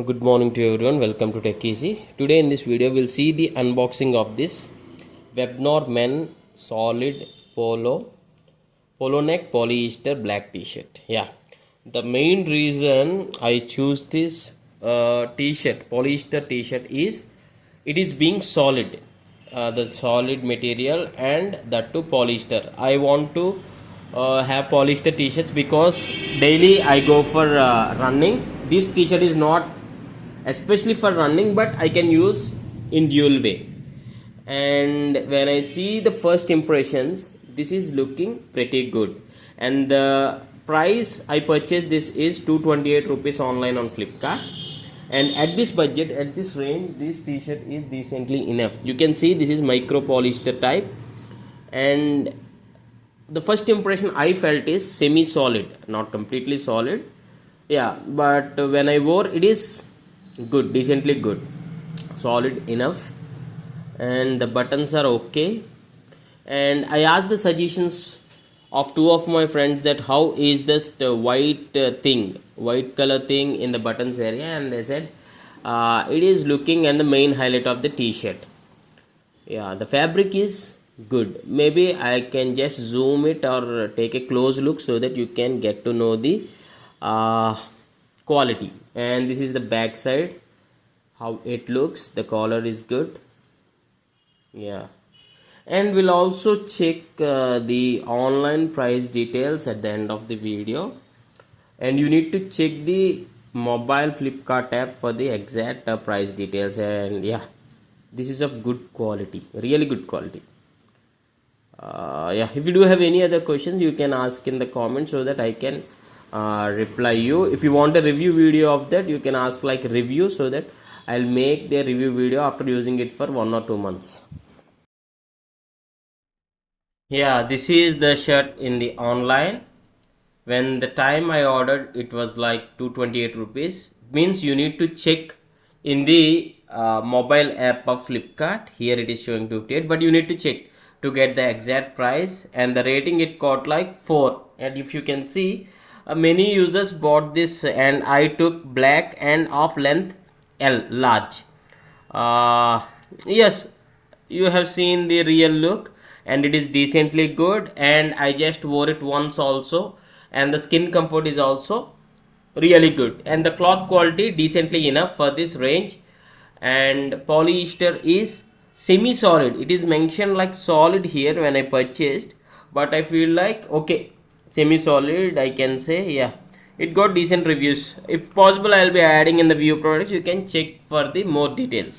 Good morning to everyone. Welcome to Tech Easy. Today in this video we'll see the unboxing of this VeBNoR Men Solid Polo neck polyester black t-shirt. Yeah, the main reason I choose this t-shirt, polyester t-shirt, is it is being solid, the solid material, and that too polyester. I want to have polyester t-shirts because daily I go for running. This t-shirt is not especially for running, but I can use in dual way. And when I see the first impressions, this is looking pretty good. And the price I purchased this is 228 rupees online on Flipkart. And at this budget, at this range, this t-shirt is decently enough. You can see this is micro polyester type, and the first impression I felt is semi solid, not completely solid. Yeah, but when I wore it is good, decently good, solid enough, and the buttons are okay. And I asked the suggestions of two of my friends that how is this white color thing in the buttons area, and they said it is looking and the main highlight of the t-shirt. Yeah, the fabric is good. Maybe I can just zoom it or take a close look so that you can get to know the quality. And this is the back side, how it looks. The collar is good. Yeah, and we'll also check the online price details at the end of the video, and you need to check the mobile Flipkart app for the exact price details. And yeah, this is of good quality, really good quality. Yeah, if you do have any other questions, you can ask in the comments so that I can reply you. If you want a review video of that, you can ask like review, so that I'll make the review video after using it for 1 or 2 months. Yeah, this is the shirt in the online. When the time I ordered, it was like 228 rupees. Means you need to check in the mobile app of Flipkart. Here it is showing 258, but you need to check to get the exact price. And the rating it got like 4. And if you can see, many users bought this, and I took black and off length L large. Yes, you have seen the real look, and it is decently good. And I just wore it once also, and the skin comfort is also really good, and the cloth quality decently enough for this range. And polyester is semi solid. It is mentioned like solid here when I purchased, but I feel like okay, semi solid I can say. Yeah, it got decent reviews. If possible, I'll be adding in the view products. You can check for the more details.